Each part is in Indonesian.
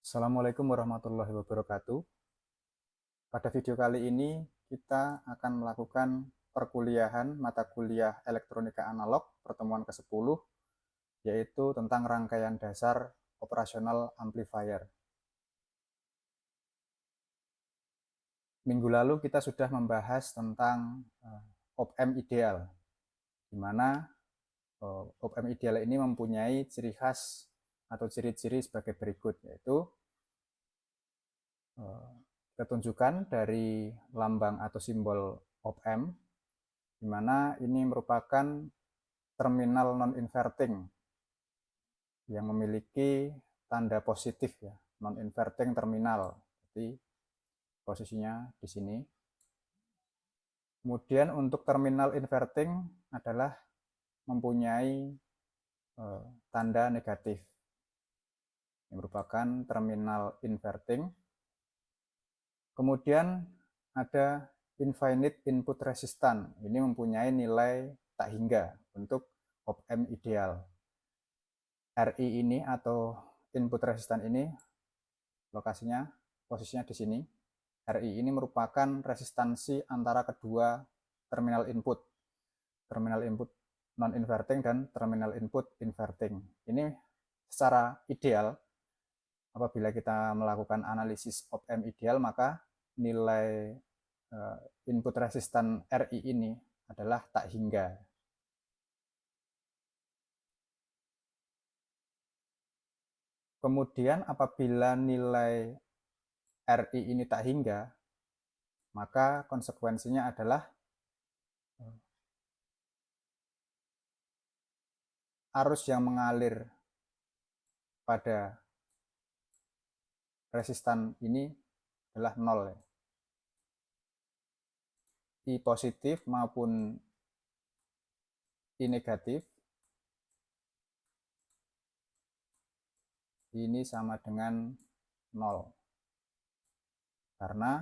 Assalamualaikum warahmatullahi wabarakatuh. Pada video kali ini kita akan melakukan perkuliahan mata kuliah elektronika analog pertemuan ke-10, yaitu tentang rangkaian dasar operasional amplifier. Minggu lalu kita sudah membahas tentang op-amp ideal, di mana op-amp ideal ini mempunyai ciri khas atau ciri-ciri sebagai berikut, yaitu kita tunjukkan dari lambang atau simbol op-amp, di mana ini merupakan terminal non-inverting yang memiliki tanda positif ya, non-inverting terminal. Jadi posisinya di sini. Kemudian untuk terminal inverting adalah mempunyai tanda negatif, yang merupakan terminal inverting. Kemudian ada infinite input resistance, ini mempunyai nilai tak hingga untuk op-amp ideal. RI ini atau input resistance ini lokasinya, posisinya di sini. RI ini merupakan resistansi antara kedua terminal input non-inverting dan terminal input inverting. Ini secara ideal, apabila kita melakukan analisis op-amp ideal, maka nilai input resistan RI ini adalah tak hingga. Kemudian apabila nilai RI ini tak hingga, maka konsekuensinya adalah arus yang mengalir pada resistan ini adalah nol. I positif maupun I negatif ini sama dengan 0. Karena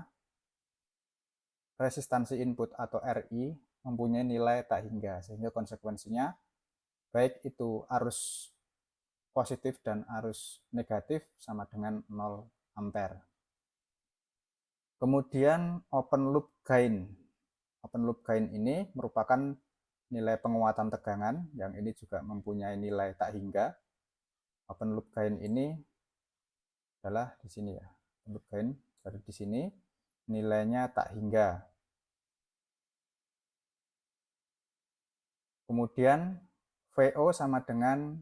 resistansi input atau RI mempunyai nilai tak hingga, sehingga konsekuensinya baik itu arus positif dan arus negatif sama dengan 0 ampere. Kemudian open loop gain. Open loop gain ini merupakan nilai penguatan tegangan, yang ini juga mempunyai nilai tak hingga. Open loop gain ini adalah di sini ya. Open loop gain dari di sini nilainya tak hingga. Kemudian VO sama dengan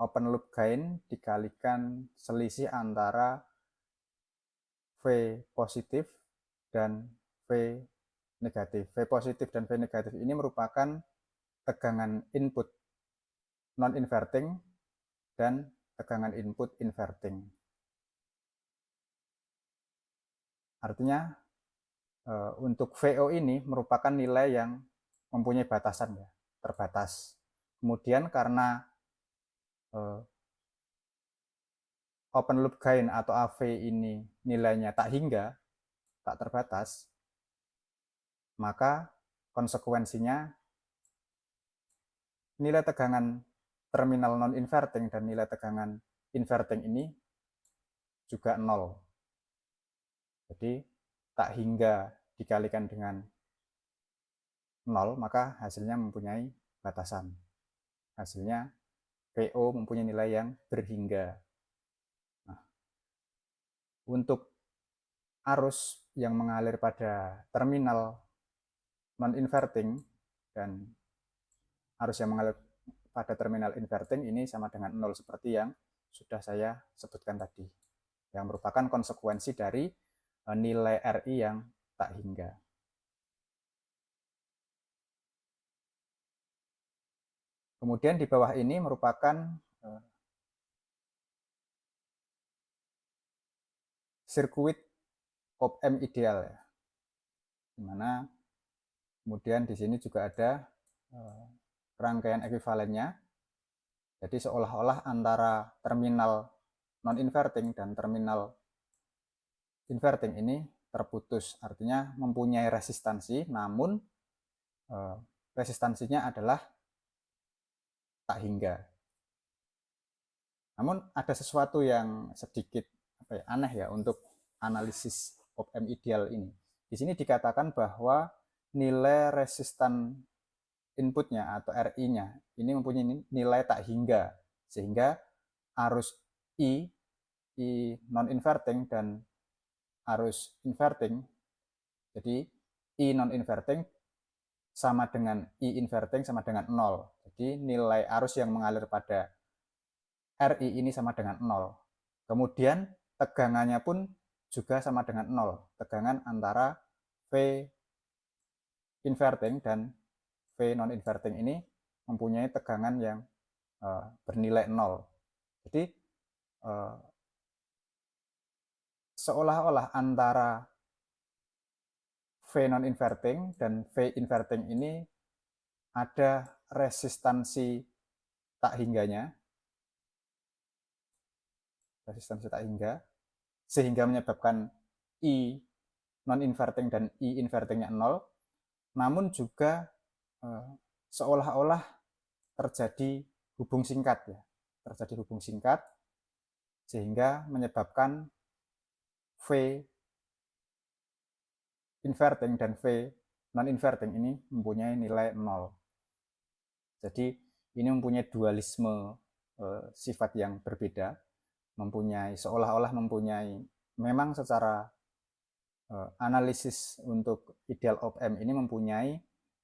open loop gain dikalikan selisih antara V positif dan V negatif. V positif dan V negatif ini merupakan tegangan input non-inverting dan tegangan input inverting. Artinya untuk VO ini merupakan nilai yang mempunyai batasan ya, terbatas. Kemudian karena open loop gain atau AV ini nilainya tak hingga, tak terbatas, maka konsekuensinya nilai tegangan terminal non-inverting dan nilai tegangan inverting ini juga 0. Jadi tak hingga dikalikan dengan 0, maka hasilnya mempunyai batasan. Hasilnya VO mempunyai nilai yang berhingga. Nah, untuk arus yang mengalir pada terminal non-inverting dan arus yang mengalir pada terminal inverting ini sama dengan 0, seperti yang sudah saya sebutkan tadi, yang merupakan konsekuensi dari nilai RI yang tak hingga. Kemudian di bawah ini merupakan sirkuit op-amp ideal ya. Dimana kemudian di sini juga ada rangkaian ekuivalennya. Jadi seolah-olah antara terminal non-inverting dan terminal inverting ini terputus, artinya mempunyai resistansi, namun resistansinya adalah tak hingga. Namun ada sesuatu yang sedikit aneh ya untuk analisis op-amp ideal ini. Di sini dikatakan bahwa nilai resistan inputnya atau RI-nya ini mempunyai nilai tak hingga, sehingga arus I non inverting dan arus inverting, jadi I non inverting sama dengan I inverting sama dengan 0. Jadi nilai arus yang mengalir pada RI ini sama dengan 0. Kemudian tegangannya pun juga sama dengan 0. Tegangan antara V inverting dan V non inverting ini mempunyai tegangan yang bernilai 0. Jadi seolah-olah antara V non inverting dan V inverting ini ada resistansi tak hingganya, sehingga menyebabkan I non inverting dan I invertingnya 0, namun juga seolah-olah terjadi hubung singkat ya, sehingga menyebabkan V inverting dan V non inverting ini mempunyai nilai 0. Jadi ini mempunyai dualisme sifat yang berbeda, seolah-olah mempunyai, memang secara analisis untuk ideal op-amp ini mempunyai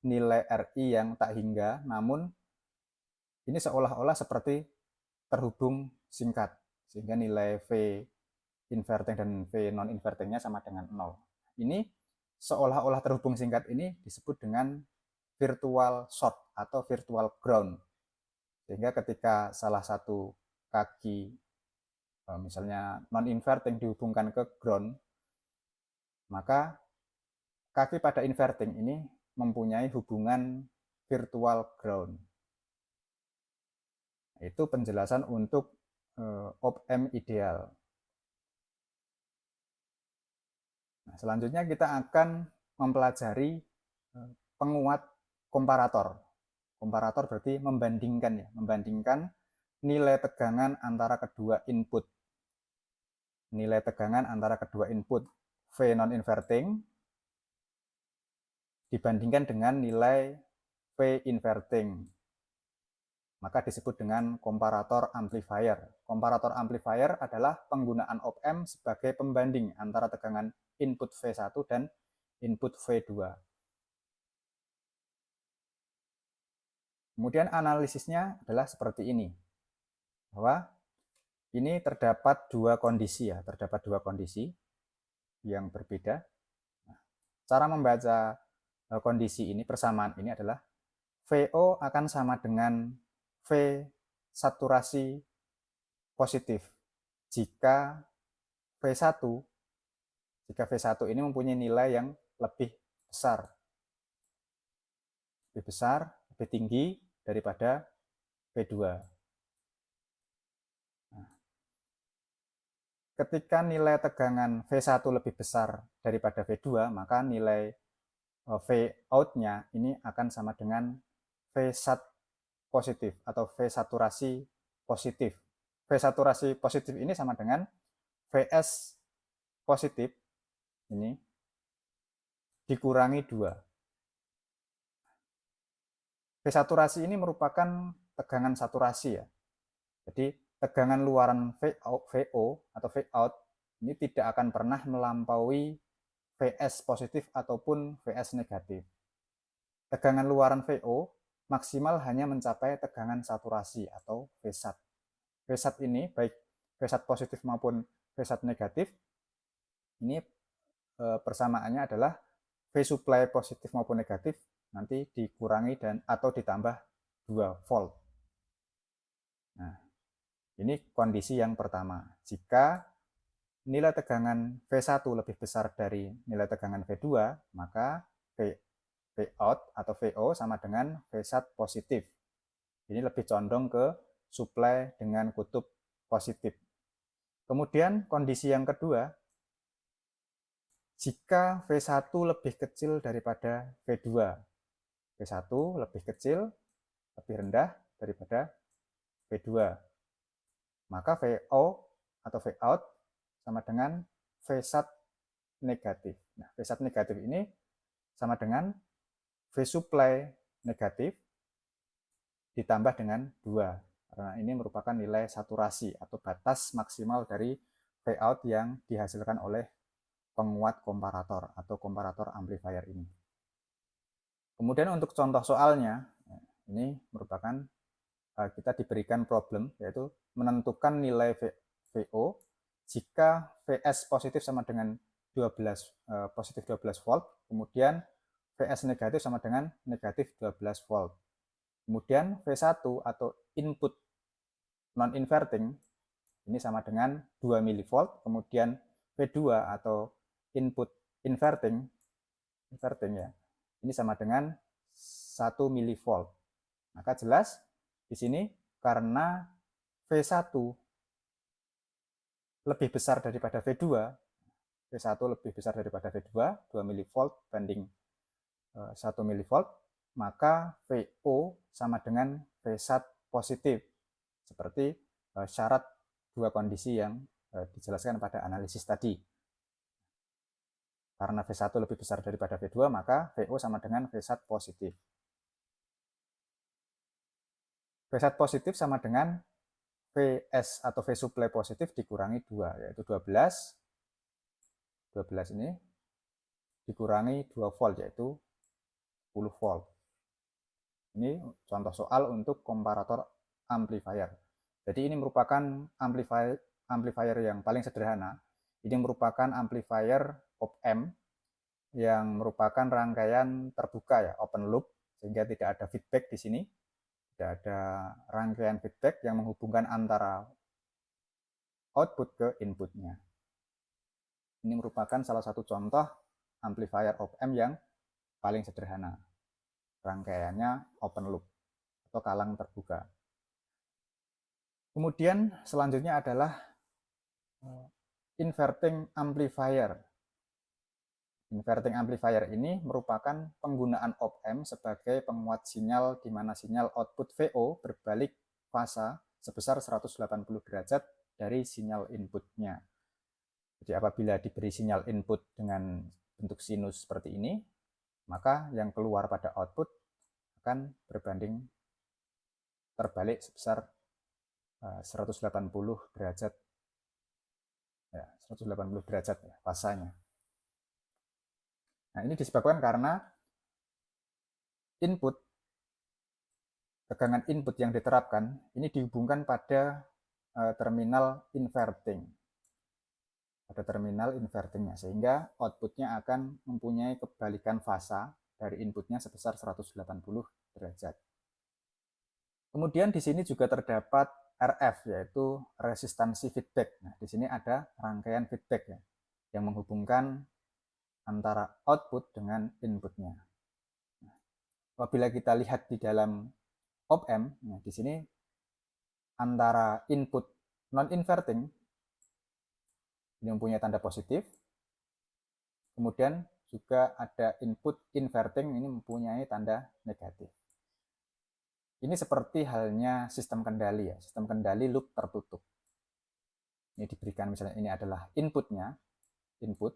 nilai RI yang tak hingga, namun ini seolah-olah seperti terhubung singkat, sehingga nilai V inverting dan V non invertingnya sama dengan 0. Ini seolah-olah terhubung singkat ini disebut dengan virtual short atau virtual ground, sehingga ketika salah satu kaki misalnya non inverting dihubungkan ke ground, maka kaki pada inverting ini mempunyai hubungan virtual ground. Itu penjelasan untuk op-amp ideal. Nah, selanjutnya kita akan mempelajari penguat komparator. Komparator berarti membandingkan ya, membandingkan nilai tegangan antara kedua input. Nilai tegangan antara kedua input V non inverting dibandingkan dengan nilai V inverting. Maka disebut dengan komparator amplifier. Komparator amplifier adalah penggunaan op-amp sebagai pembanding antara tegangan input V1 dan input V2. Kemudian analisisnya adalah seperti ini. Bahwa ini terdapat dua kondisi ya, yang berbeda. Nah, cara membaca kondisi ini, persamaan ini adalah VO akan sama dengan V saturasi positif jika V1 ini mempunyai nilai yang lebih besar, lebih tinggi daripada V2. Nah, ketika nilai tegangan V1 lebih besar daripada V2, maka nilai V out-nya ini akan sama dengan V sat positif atau V saturasi positif. V saturasi positif ini sama dengan Vs positif ini dikurangi 2. V saturasi ini merupakan tegangan saturasi ya. Jadi tegangan luaran VO atau V out ini tidak akan pernah melampaui Vs positif ataupun Vs negatif. Tegangan luaran VO maksimal hanya mencapai tegangan saturasi atau Vsat. Vsat ini baik Vsat positif maupun Vsat negatif ini persamaannya adalah V supply positif maupun negatif nanti dikurangi dan atau ditambah 2 volt. Nah, ini kondisi yang pertama. Jika nilai tegangan V1 lebih besar dari nilai tegangan V2, maka V out atau VO sama dengan Vsat positif. Ini lebih condong ke supply dengan kutub positif. Kemudian kondisi yang kedua, jika V1 lebih kecil daripada V2, V1 lebih kecil, lebih rendah daripada V2, maka VO atau V out sama dengan V1 negatif. Nah, V1 negatif ini sama dengan V supply negatif ditambah dengan 2. Karena ini merupakan nilai saturasi atau batas maksimal dari Vout yang dihasilkan oleh penguat komparator atau komparator amplifier ini. Kemudian untuk contoh soalnya, ini merupakan kita diberikan problem, yaitu menentukan nilai VO jika VS positif sama dengan 12 positif 12 volt, kemudian VS negatif sama dengan negatif 12 volt. Kemudian V1 atau input non-inverting ini sama dengan 2 mV, kemudian V2 atau input inverting ya, ini sama dengan 1 mV. Maka jelas di sini karena V1 lebih besar daripada V2, V1 lebih besar daripada V2, 2 mV banding 1 mV, maka VO sama dengan V1 positif, seperti syarat dua kondisi yang dijelaskan pada analisis tadi. Karena V1 lebih besar daripada V2, maka VO sama dengan V1 positif. V1 positif sama dengan VS atau V supply positif dikurangi 2, yaitu 12. 12 ini dikurangi 2 volt, yaitu 10 volt. Ini contoh soal untuk komparator amplifier. Jadi ini merupakan amplifier yang paling sederhana. Ini merupakan amplifier op-amp yang merupakan rangkaian terbuka ya, open loop, sehingga tidak ada feedback di sini. Tidak ada rangkaian feedback yang menghubungkan antara output ke inputnya. Ini merupakan salah satu contoh amplifier op-amp yang paling sederhana. Rangkaiannya open loop atau kalang terbuka. Kemudian selanjutnya adalah inverting amplifier. Inverting amplifier ini merupakan penggunaan op-amp sebagai penguat sinyal di mana sinyal output VO berbalik fasa sebesar 180 derajat dari sinyal inputnya. Jadi apabila diberi sinyal input dengan bentuk sinus seperti ini, maka yang keluar pada output akan berbanding terbalik sebesar 180 derajat. Ya, 180 derajat ya, fasanya. Nah, ini disebabkan karena tegangan input yang diterapkan ini dihubungkan pada terminal inverting. Pada terminal invertingnya, sehingga outputnya akan mempunyai kebalikan fasa dari inputnya sebesar 180 derajat. Kemudian di sini juga terdapat RF, yaitu resistansi feedback. Nah, di sini ada rangkaian feedback ya, yang menghubungkan antara output dengan inputnya. Nah, apabila kita lihat di dalam op-amp, nah di sini antara input non-inverting ini mempunyai tanda positif, kemudian juga ada input inverting ini mempunyai tanda negatif. Ini seperti halnya sistem kendali ya, sistem kendali loop tertutup. Ini diberikan misalnya ini adalah inputnya, input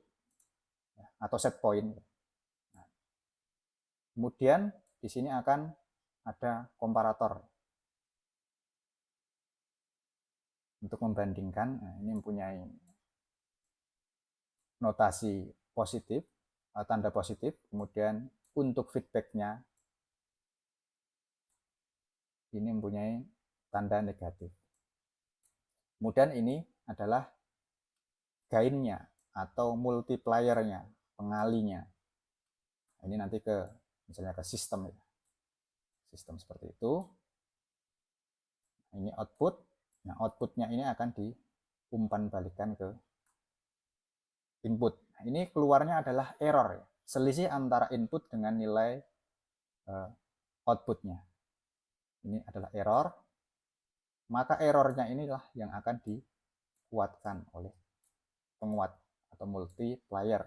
ya, atau set point. Nah, kemudian di sini akan ada komparator untuk membandingkan. Nah, ini mempunyai notasi positif, tanda positif, kemudian untuk feedbacknya ini mempunyai tanda negatif. Kemudian ini adalah gainnya atau multipliernya, pengalinya. Ini nanti ke misalnya ke sistem ya. Sistem seperti itu. Ini output. Nah, outputnya ini akan diumpan balikan ke input. Nah, ini keluarnya adalah error ya. Selisih antara input dengan nilai outputnya. Ini adalah error. Maka errornya inilah yang akan dikuatkan oleh penguat atau multiplier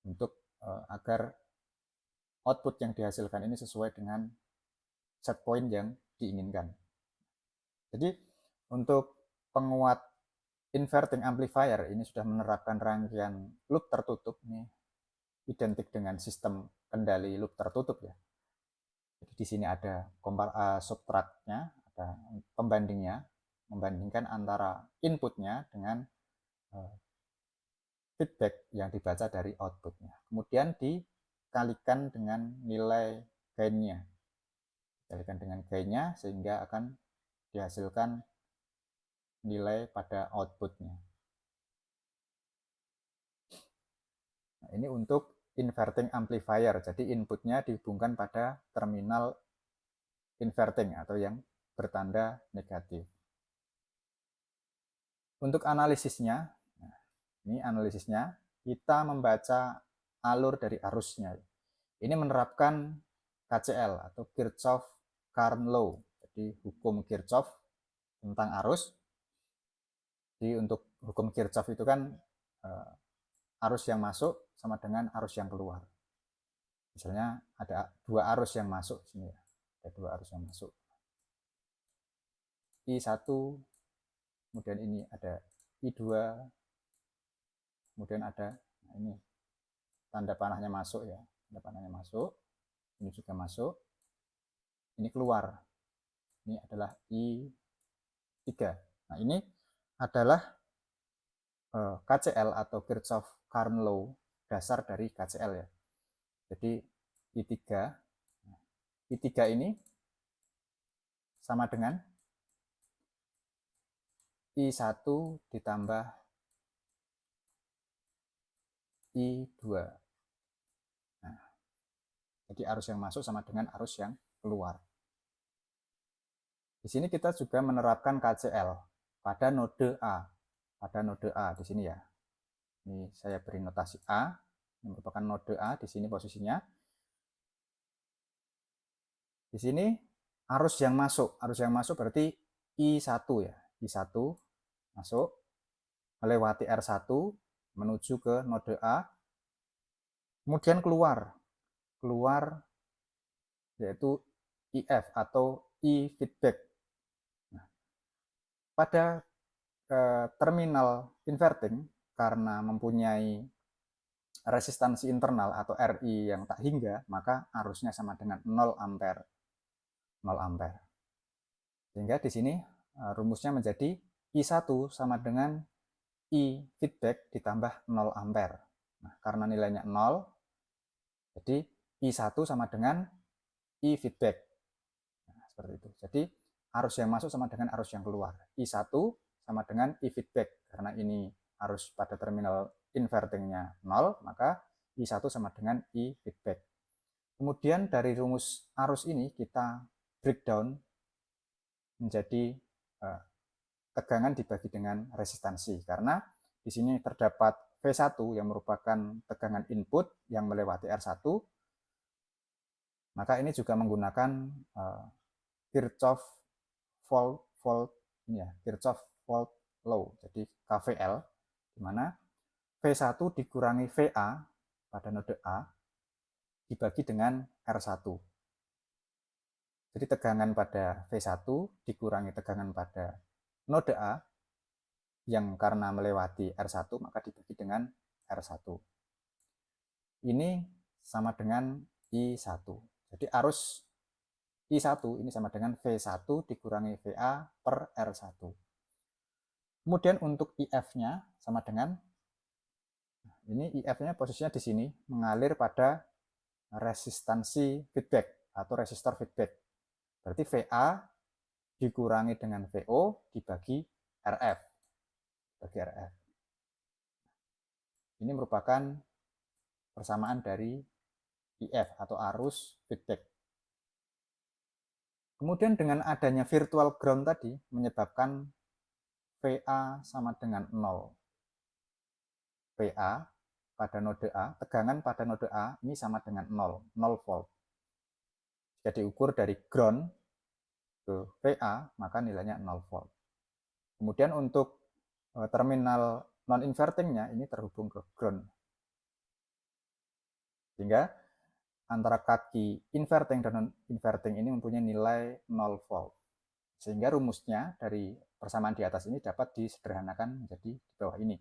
untuk agar output yang dihasilkan ini sesuai dengan set point yang diinginkan. Jadi Untuk penguat inverting amplifier ini sudah menerapkan rangkaian loop tertutup, ini identik dengan sistem kendali loop tertutup ya. Jadi di sini ada subtraknya, ada pembandingnya, membandingkan antara inputnya dengan feedback yang dibaca dari outputnya. Kemudian dikalikan dengan nilai gainnya. Dikalikan dengan gainnya sehingga akan dihasilkan nilai pada outputnya. Nah, ini untuk inverting amplifier. Jadi inputnya dihubungkan pada terminal inverting atau yang bertanda negatif. Untuk analisisnya, nah, ini analisisnya, kita membaca alur dari arusnya. Ini menerapkan KCL atau Kirchhoff Current Law. Jadi hukum Kirchhoff tentang arus. Jadi untuk hukum Kirchhoff itu kan arus yang masuk sama dengan arus yang keluar. Misalnya ada dua arus yang masuk sini ya. Ada dua arus yang masuk. I1, kemudian ini ada I2, kemudian ada nah ini tanda panahnya masuk ya. Tanda panahnya masuk. Ini juga masuk. Ini keluar. Ini adalah I3. Nah, ini adalah KCL atau Kirchhoff Current Law, dasar dari KCL ya. Jadi I3 ini sama dengan I1 ditambah I2. Nah, jadi arus yang masuk sama dengan arus yang keluar. Di sini kita juga menerapkan KCL pada node A. Pada node A di sini ya. Ini saya beri notasi A, ini merupakan node A di sini posisinya. Di sini arus yang masuk berarti I1 ya. I1 masuk melewati R1 menuju ke node A. Kemudian keluar yaitu IF atau I feedback. Nah, pada terminal inverting karena mempunyai resistansi internal atau RI yang tak hingga, maka arusnya sama dengan 0 ampere. 0 ampere. Sehingga di sini rumusnya menjadi I1 sama dengan I feedback ditambah 0 ampere. Nah, karena nilainya 0, jadi I1 sama dengan I feedback. Nah, seperti itu. Jadi arus yang masuk sama dengan arus yang keluar. I1 sama dengan I feedback. Karena ini arus pada terminal invertingnya 0, maka I1 sama dengan I feedback. Kemudian dari rumus arus ini kita breakdown menjadi tegangan dibagi dengan resistansi. Karena di sini terdapat V1 yang merupakan tegangan input yang melewati R1, maka ini juga menggunakan Kirchhoff Volt Law, jadi KVL, di mana V1 dikurangi VA pada node A dibagi dengan R1. Jadi tegangan pada V1 dikurangi tegangan pada node A yang karena melewati R1 maka dibagi dengan R1. Ini sama dengan I1. Jadi arus I1 ini sama dengan V1 dikurangi VA per R1. Kemudian untuk IF-nya sama dengan, ini IF-nya posisinya di sini, mengalir pada resistansi feedback atau resistor feedback. Berarti VA dikurangi dengan VO dibagi RF. Bagi RF. Ini merupakan persamaan dari IF atau arus feedback. Kemudian dengan adanya virtual ground tadi menyebabkan VA sama dengan 0. VA pada node A, tegangan pada node A ini sama dengan 0, 0 volt. Jika diukur dari ground ke VA, maka nilainya 0 volt. Kemudian untuk terminal non-invertingnya ini terhubung ke ground. Sehingga antara kaki inverting dan non-inverting ini mempunyai nilai 0 volt. Sehingga rumusnya dari persamaan di atas ini dapat disederhanakan menjadi di bawah ini.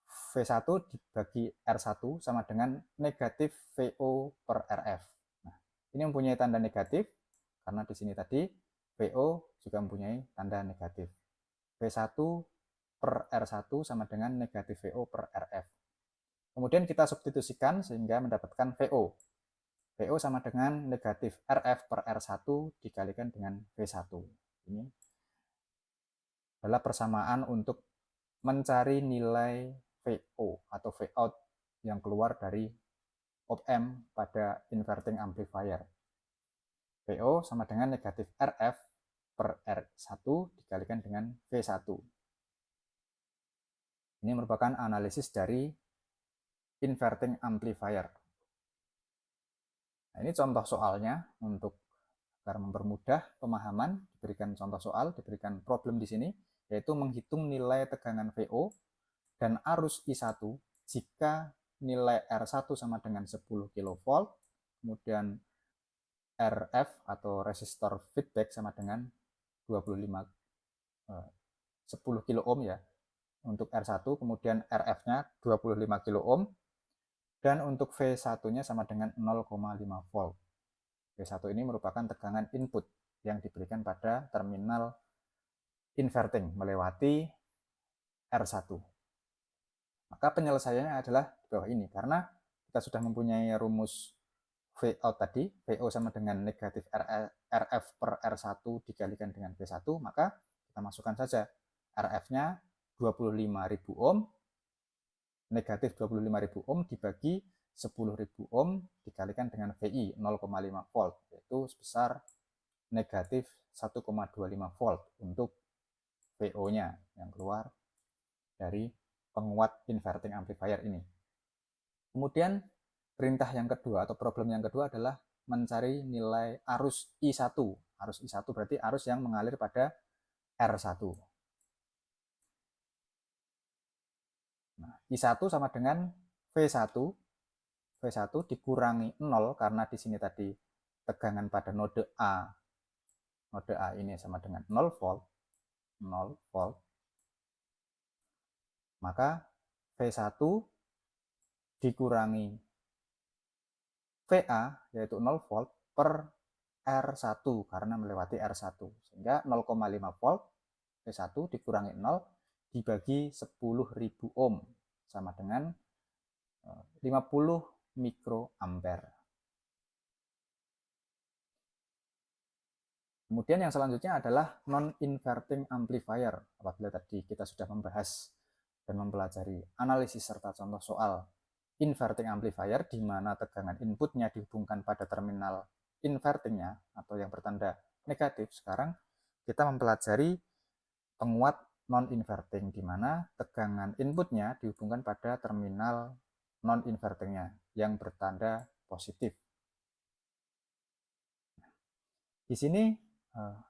V1 dibagi R1 sama dengan negatif VO per RF. Nah, ini mempunyai tanda negatif karena di sini tadi VO juga mempunyai tanda negatif. V1 per R1 sama dengan negatif VO per RF. Kemudian kita substitusikan sehingga mendapatkan VO. VO sama dengan negatif RF per R1 dikalikan dengan V1. Ini adalah persamaan untuk mencari nilai VO atau Vout yang keluar dari op-amp pada inverting amplifier. VO sama dengan negatif RF per R1 dikalikan dengan V1. Ini merupakan analisis dari inverting amplifier. Nah, ini contoh soalnya untuk agar mempermudah pemahaman, diberikan contoh soal, diberikan problem di sini, yaitu menghitung nilai tegangan VO dan arus I1 jika nilai R1 sama dengan 10 kV, kemudian RF atau resistor feedback sama dengan 25 10 kilo ohm ya untuk R1, kemudian RF-nya 25 kilo ohm, dan untuk V1-nya sama dengan 0,5 volt. V1 ini merupakan tegangan input yang diberikan pada terminal inverting melewati R1. Maka penyelesaiannya adalah di bawah ini, karena kita sudah mempunyai rumus Vout tadi, VO sama dengan negatif RF per R1 dikalikan dengan V1, maka kita masukkan saja RF-nya 25.000 ohm, negatif 25.000 ohm dibagi 10.000 ohm dikalikan dengan VI 0,5 volt, yaitu sebesar negatif 1,25 volt untuk VO-nya yang keluar dari penguat inverting amplifier ini. Kemudian perintah yang kedua atau problem yang kedua adalah mencari nilai arus I1. Arus I1 berarti arus yang mengalir pada R1. Nah, I1 sama dengan V1. V1 dikurangi 0 karena di sini tadi tegangan pada node A. Node A ini sama dengan 0 volt. 0 volt. Maka V1 dikurangi VA yaitu 0 volt per R1 karena melewati R1 sehingga 0,5 volt V1 dikurangi 0 dibagi 10.000 ohm sama dengan 50 mikroampere. Kemudian yang selanjutnya adalah non-inverting amplifier. Apabila tadi kita sudah membahas dan mempelajari analisis serta contoh soal inverting amplifier di mana tegangan inputnya dihubungkan pada terminal invertingnya atau yang bertanda negatif. Sekarang kita mempelajari penguat non-inverting di mana tegangan inputnya dihubungkan pada terminal non-invertingnya yang bertanda positif. Di sini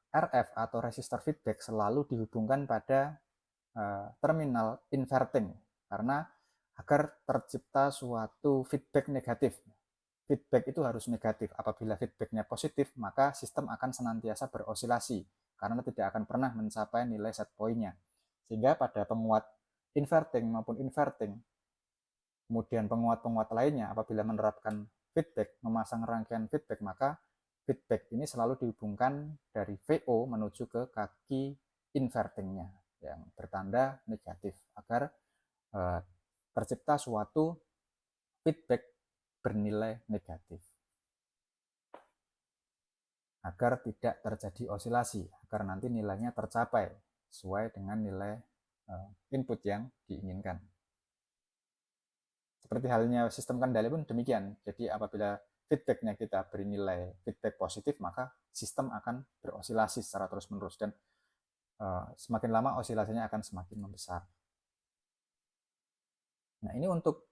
RF atau resistor feedback selalu dihubungkan pada terminal inverting karena agar tercipta suatu feedback negatif. Feedback itu harus negatif. Apabila feedbacknya positif, maka sistem akan senantiasa berosilasi karena tidak akan pernah mencapai nilai set point-nya. Sehingga pada penguat inverting maupun inverting, kemudian penguat-penguat lainnya apabila menerapkan feedback, memasang rangkaian feedback, maka feedback ini selalu dihubungkan dari VO menuju ke kaki invertingnya yang bertanda negatif agar tercipta suatu feedback bernilai negatif agar tidak terjadi osilasi, agar nanti nilainya tercapai sesuai dengan nilai input yang diinginkan. Seperti halnya sistem kendali pun demikian. Jadi apabila feedbacknya kita beri nilai feedback positif, maka sistem akan berosilasi secara terus-menerus dan semakin lama osilasinya akan semakin membesar. Nah, ini untuk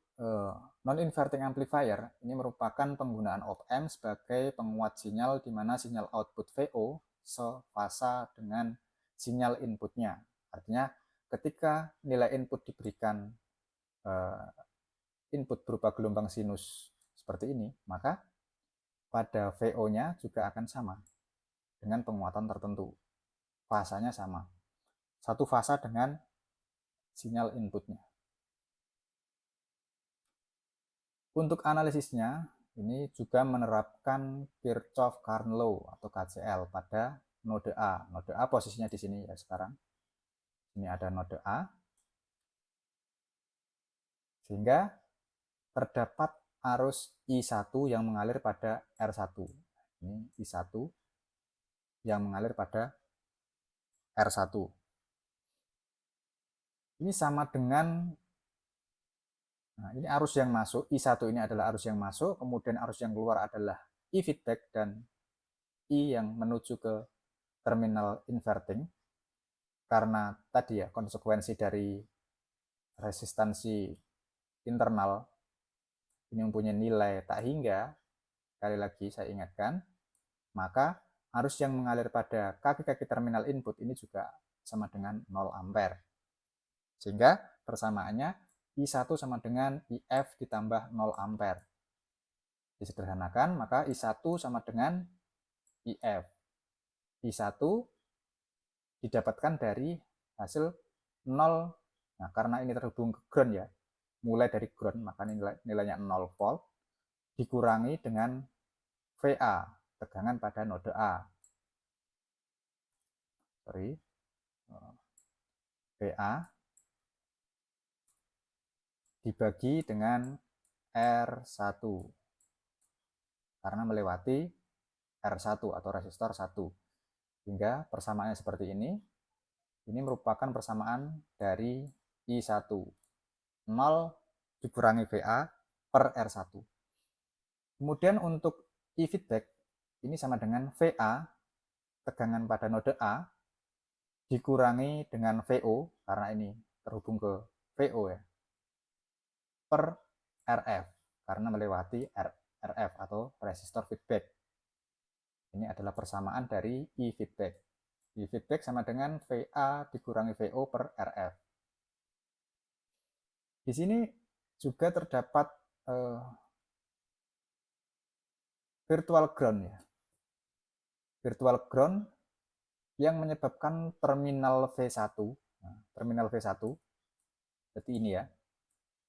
non-inverting amplifier, ini merupakan penggunaan op-amp sebagai penguat sinyal di mana sinyal output VO sefasa dengan sinyal inputnya. Artinya ketika nilai input diberikan input berupa gelombang sinus seperti ini, maka pada VO-nya juga akan sama dengan penguatan tertentu. fasanya sama. Satu fasa dengan sinyal inputnya. Untuk analisisnya, ini juga menerapkan Kirchhoff Current Law atau KCL pada node A. Node A posisinya di sini ya sekarang. Ini ada node A. Sehingga terdapat arus I1 yang mengalir pada R1. Ini I1 yang mengalir pada R1. Ini sama dengan, nah ini arus yang masuk, I1 ini adalah arus yang masuk, kemudian arus yang keluar adalah I feedback dan I yang menuju ke terminal inverting. Karena tadi ya konsekuensi dari resistansi internal ini mempunyai nilai tak hingga, sekali lagi saya ingatkan, maka arus yang mengalir pada kaki-kaki terminal input ini juga sama dengan 0 ampere. Sehingga persamaannya I1 sama dengan IF ditambah 0 ampere. Disederhanakan, maka I1 sama dengan IF. I1 didapatkan dari hasil 0. Nah, karena ini terhubung ke ground ya, mulai dari ground, maka nilainya 0 volt, dikurangi dengan VA, tegangan pada node A. VA dibagi dengan R1 karena melewati R1 atau resistor 1. Hingga persamaannya seperti ini. Ini merupakan persamaan dari I1. 0 dikurangi VA per R1. Kemudian untuk I feedback ini sama dengan VA, tegangan pada node A, dikurangi dengan VO, karena ini terhubung ke VO ya, per RF, karena melewati RF atau resistor feedback. Ini adalah persamaan dari I feedback. I feedback sama dengan VA dikurangi VO per RF. Di sini juga terdapat virtual ground ya. Virtual ground yang menyebabkan terminal V1. Nah, terminal V1 seperti ini ya.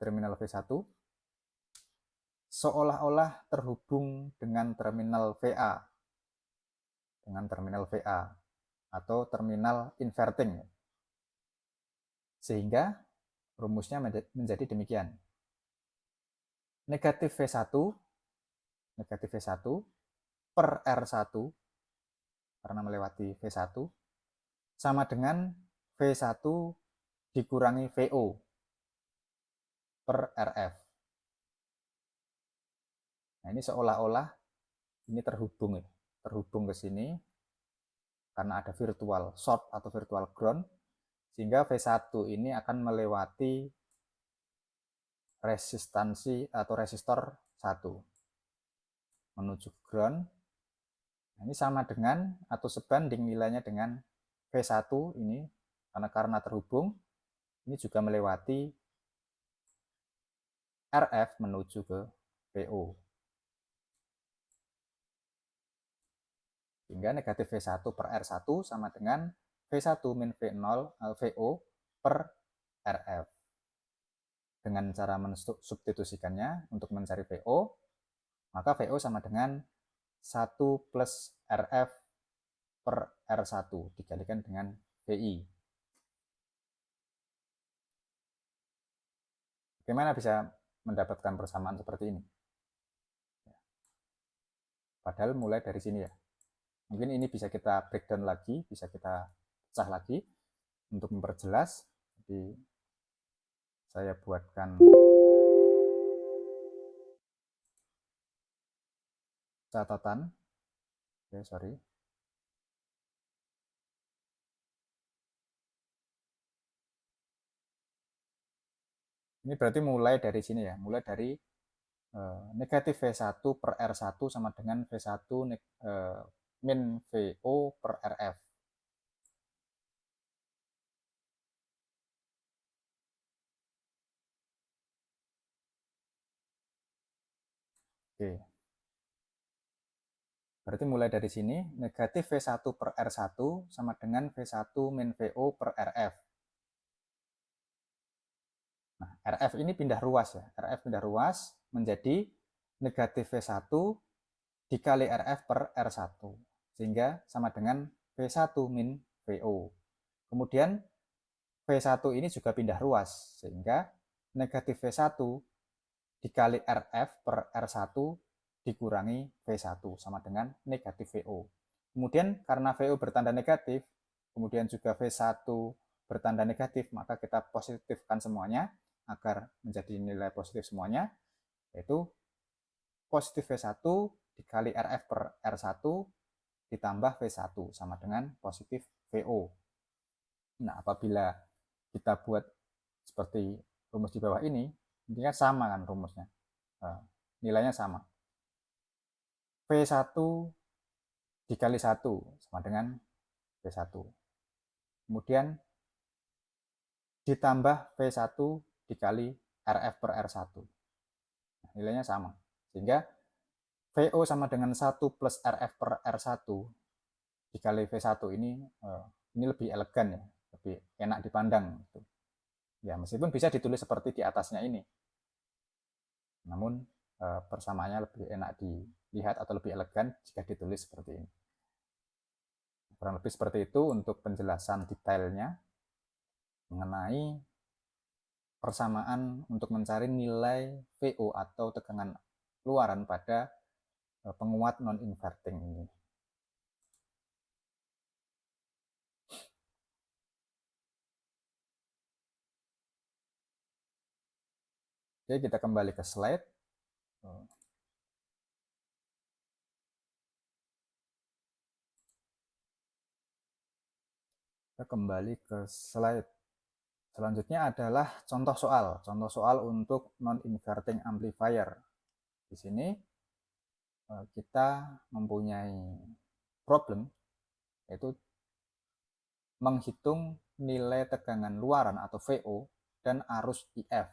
Terminal V1 seolah-olah terhubung dengan terminal VA. Dengan terminal VA atau terminal inverting. Sehingga rumusnya menjadi demikian. Negatif V1 per R1 karena melewati V1 sama dengan V1 dikurangi VO per RF. Nah, ini seolah-olah ini terhubung ya, terhubung ke sini karena ada virtual short atau virtual ground, sehingga V1 ini akan melewati resistansi atau resistor 1 menuju ke ground. Nah, ini sama dengan atau sebanding nilainya dengan V1 ini karena terhubung, ini juga melewati RF menuju ke VO. Sehingga negatif V1 per R1 sama dengan V1 min V0 VO per RF. Dengan cara mensubstitusikannya untuk mencari VO, maka VO sama dengan 1 plus RF per R1 dikalikan dengan VI. Bagaimana bisa mendapatkan persamaan seperti ini? Padahal mulai dari sini ya. Mungkin ini bisa kita breakdown lagi, bisa kita pecah lagi untuk memperjelas. Jadi saya buatkan catatan. Oke, sorry. Ini berarti mulai dari sini ya, mulai dari negatif V1 per R1 sama dengan V1 min VO per RF. Oke. Berarti mulai dari sini, negatif V1 per R1 sama dengan V1 min VO per RF. Nah, RF ini pindah ruas ya. RF pindah ruas menjadi negatif V1 dikali RF per R1. Sehingga sama dengan V1 min VO. Kemudian V1 ini juga pindah ruas. Sehingga negatif V1 dikali RF per R1 dikurangi V1 sama dengan negatif VO. Kemudian karena VO bertanda negatif, kemudian juga V1 bertanda negatif, maka kita positifkan semuanya agar menjadi nilai positif semuanya, yaitu positif V1 dikali RF per R1 ditambah V1 sama dengan positif VO. Nah, apabila kita buat seperti rumus di bawah ini kan sama kan rumusnya. Nilainya sama. V1 dikali 1 sama dengan V1. Kemudian ditambah V1 dikali RF per R1. Nah, nilainya sama. Sehingga VO sama dengan 1 plus RF per R1 dikali V1 ini lebih elegan ya, lebih enak dipandang. Ya, meskipun bisa ditulis seperti di atasnya ini. Namun persamaannya lebih enak dilihat atau lebih elegan jika ditulis seperti ini. Kurang lebih seperti itu untuk penjelasan detailnya mengenai persamaan untuk mencari nilai VO atau tegangan luaran pada penguat non-inverting ini. Oke, kita kembali ke slide. Kita kembali ke slide. Selanjutnya adalah contoh soal. Contoh soal untuk non-inverting amplifier. Di sini kita mempunyai problem, yaitu menghitung nilai tegangan luaran atau VO dan arus IF.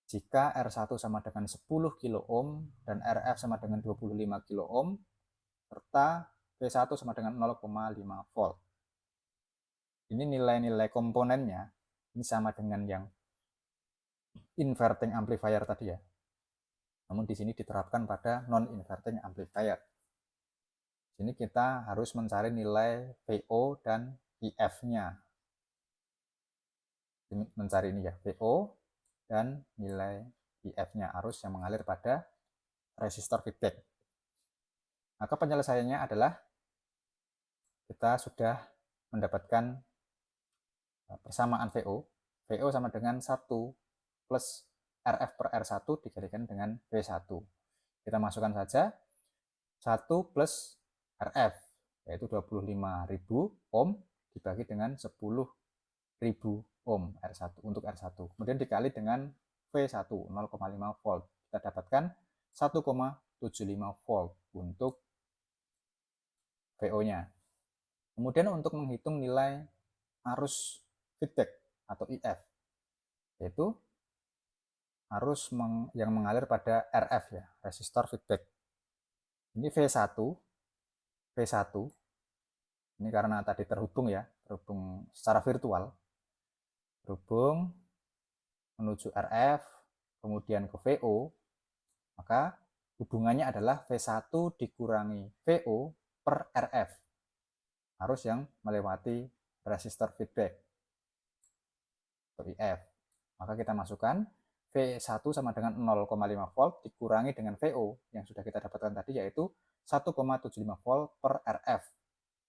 Jika R1 sama dengan 10 kilo ohm dan RF sama dengan 25 kilo ohm, serta V1 sama dengan 0,5 volt. Ini nilai-nilai komponennya, ini sama dengan yang inverting amplifier tadi ya. Namun di sini diterapkan pada non-inverting amplifier. Sini kita harus mencari nilai VO dan IF-nya. Mencari ini ya, VO dan nilai IF-nya, arus yang mengalir pada resistor feedback. Maka penyelesaiannya adalah kita sudah mendapatkan persamaan VO. VO sama dengan 1 plus RF per R1 dikalikan dengan V1. Kita masukkan saja 1 plus RF, yaitu 25.000 ohm dibagi dengan 10.000 ohm R1 untuk R1. Kemudian dikali dengan V1 0,5 volt. Kita dapatkan 1,75 volt untuk VO-nya. Kemudian untuk menghitung nilai arus feedback atau IF, yaitu arus yang mengalir pada RF ya, resistor feedback. Ini V1, V1. Ini karena tadi terhubung ya, terhubung secara virtual. Terhubung menuju RF, kemudian ke VO, maka hubungannya adalah V1 dikurangi VO per RF. Arus yang melewati resistor feedback atau IF. Maka kita masukkan V1 sama dengan 0,5 volt dikurangi dengan VO yang sudah kita dapatkan tadi, yaitu 1,75 volt per RF.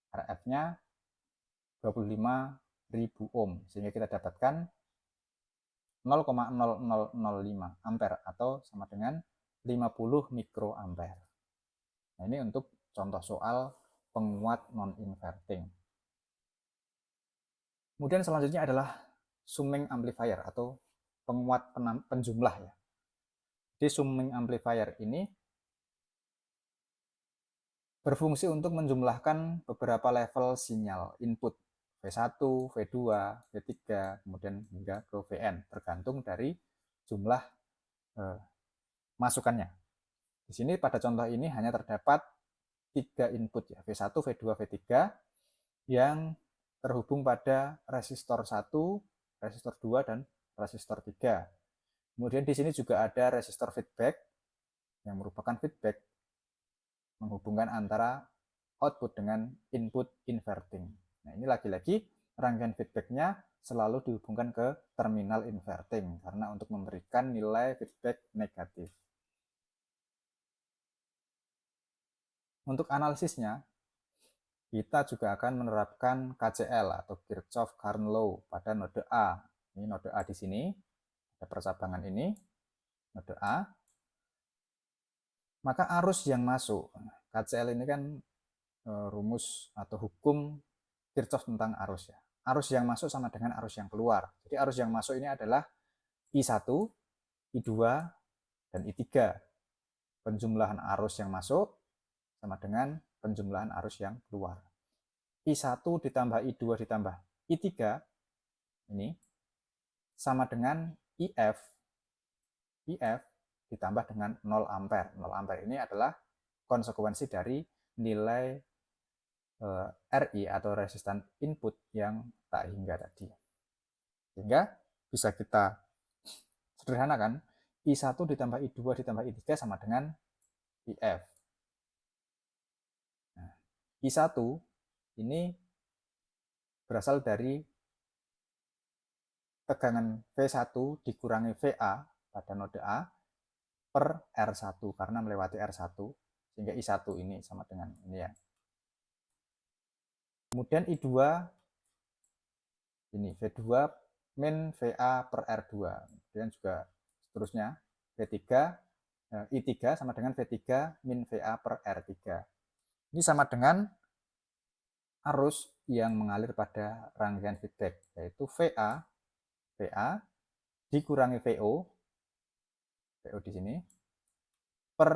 RF-nya 25.000 ohm, sehingga kita dapatkan 0,0005 ampere atau sama dengan 50 mikroampere. Nah, ini untuk contoh soal penguat non-inverting. Kemudian selanjutnya adalah summing amplifier atau penguat penjumlah ya. Di summing amplifier ini berfungsi untuk menjumlahkan beberapa level sinyal input V1, V2, V3, kemudian hingga ke Vn, tergantung dari jumlah masukannya. Di sini pada contoh ini hanya terdapat tiga input ya, V1, V2, V3 yang terhubung pada resistor 1, resistor 2 dan resistor 3. Kemudian di sini juga ada resistor feedback yang merupakan feedback menghubungkan antara output dengan input inverting. Nah, ini lagi-lagi rangkaian feedbacknya selalu dihubungkan ke terminal inverting karena untuk memberikan nilai feedback negatif. Untuk analisisnya, kita juga akan menerapkan KCL atau Kirchhoff Current Law pada node A. Ini node A di sini, ada percabangan ini, node A. Maka arus yang masuk, KCL ini kan rumus atau hukum Kirchhoff tentang arus ya. Arus yang masuk sama dengan arus yang keluar. Jadi arus yang masuk ini adalah I1, I2, dan I3. Penjumlahan arus yang masuk sama dengan penjumlahan arus yang keluar. I1 ditambah I2 ditambah I3 ini sama dengan IF. IF ditambah dengan 0 ampere. 0 ampere ini adalah konsekuensi dari nilai RI atau resistan input yang tak hingga tadi. Sehingga bisa kita sederhanakan, I1 ditambah I2 ditambah I3 sama dengan IF. Nah, I1 ini berasal dari tegangan V1 dikurangi VA pada node A per R1 karena melewati R1 sehingga I1 ini sama dengan ini ya. Kemudian I2 ini V2 min VA per R2. Kemudian juga seterusnya V3 I3 sama dengan V3 min VA per R3. Ini sama dengan arus yang mengalir pada rangkaian feedback yaitu VA dikurangi VO di sini per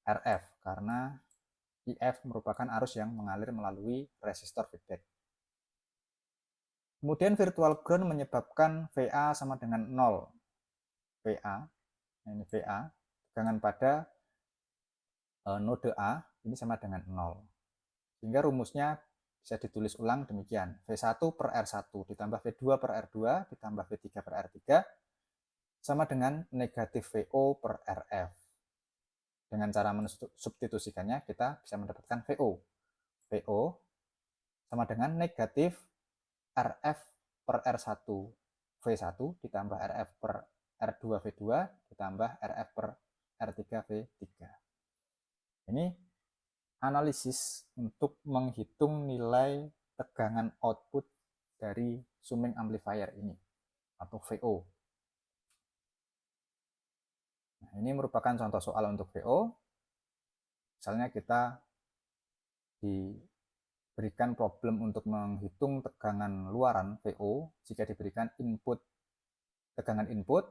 RF karena IF merupakan arus yang mengalir melalui resistor feedback. Kemudian virtual ground menyebabkan VA sama dengan 0. VA, ini VA, tegangan pada node A ini sama dengan 0. Sehingga rumusnya bisa ditulis ulang demikian. V1 per R1 ditambah V2 per R2 ditambah V3 per R3 sama dengan negatif VO per RF. Dengan cara mensubstitusikannya kita bisa mendapatkan VO. VO sama dengan negatif RF per R1 V1 ditambah RF per R2 V2 ditambah RF per R3 V3. Ini analisis untuk menghitung nilai tegangan output dari summing amplifier ini atau VO. Nah, ini merupakan contoh soal untuk VO. Misalnya kita diberikan problem untuk menghitung tegangan luaran VO jika diberikan tegangan input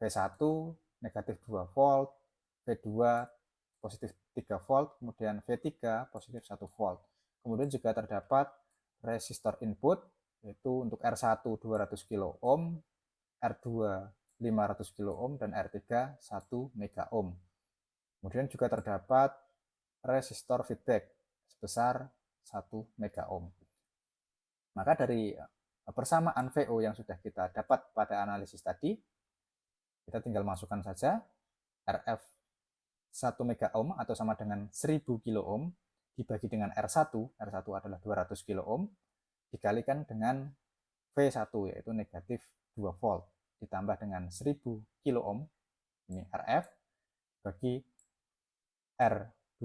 V1 negatif 2 volt, V2 positif 3 volt, kemudian V3 positif 1 volt. Kemudian juga terdapat resistor input yaitu untuk R1 200 kilo ohm, R2 500 kilo ohm dan R3 1 mega ohm. Kemudian juga terdapat resistor feedback sebesar 1 mega ohm. Maka dari persamaan VO yang sudah kita dapat pada analisis tadi, kita tinggal masukkan saja RF 1 mega ohm atau sama dengan 1000 kilo ohm dibagi dengan R1 adalah 200 kilo ohm, dikalikan dengan V1 yaitu negatif 2 volt, ditambah dengan 1000 kilo ohm, ini RF, bagi R2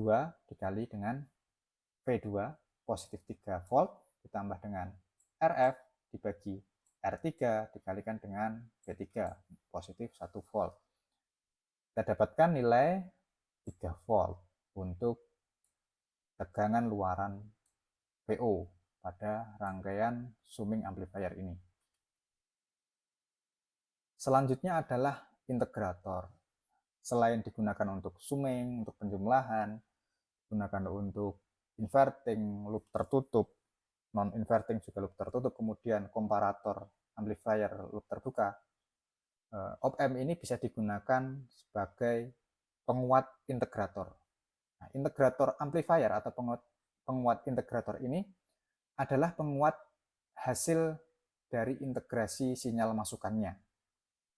dikali dengan V2 positif 3 volt, ditambah dengan RF dibagi R3 dikalikan dengan V3 positif 1 volt. Kita dapatkan nilai 3 volt untuk tegangan luaran VO pada rangkaian summing amplifier ini. Selanjutnya adalah integrator. Selain digunakan untuk summing, untuk penjumlahan, digunakan untuk inverting, loop tertutup, non-inverting juga loop tertutup, kemudian komparator amplifier loop terbuka. Op-amp ini bisa digunakan sebagai penguat integrator. Nah, integrator amplifier atau penguat integrator ini adalah penguat hasil dari integrasi sinyal masukannya.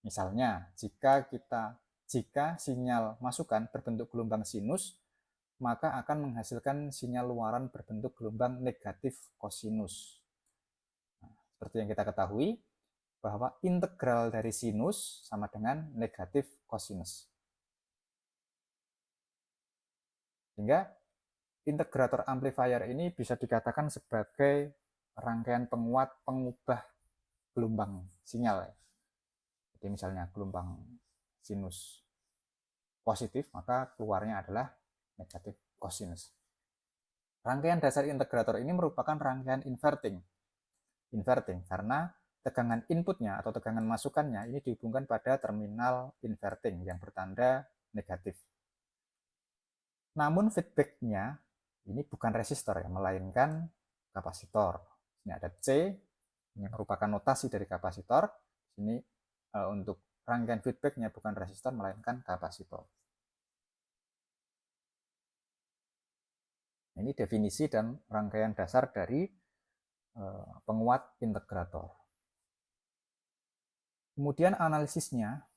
Misalnya, jika sinyal masukan berbentuk gelombang sinus, maka akan menghasilkan sinyal luaran berbentuk gelombang negatif kosinus. Nah, seperti yang kita ketahui, bahwa integral dari sinus sama dengan negatif kosinus. Sehingga integrator amplifier ini bisa dikatakan sebagai rangkaian penguat pengubah gelombang sinyal. Jadi misalnya gelombang sinus positif, maka keluarnya adalah negatif kosinus. Rangkaian dasar integrator ini merupakan rangkaian inverting. Inverting karena tegangan inputnya atau tegangan masukannya ini dihubungkan pada terminal inverting yang bertanda negatif. Namun feedbacknya ini bukan resistor ya, melainkan kapasitor. Ini ada C, ini merupakan notasi dari kapasitor. Ini untuk rangkaian feedbacknya bukan resistor, melainkan kapasitor. Ini definisi dan rangkaian dasar dari penguat integrator. Kemudian analisisnya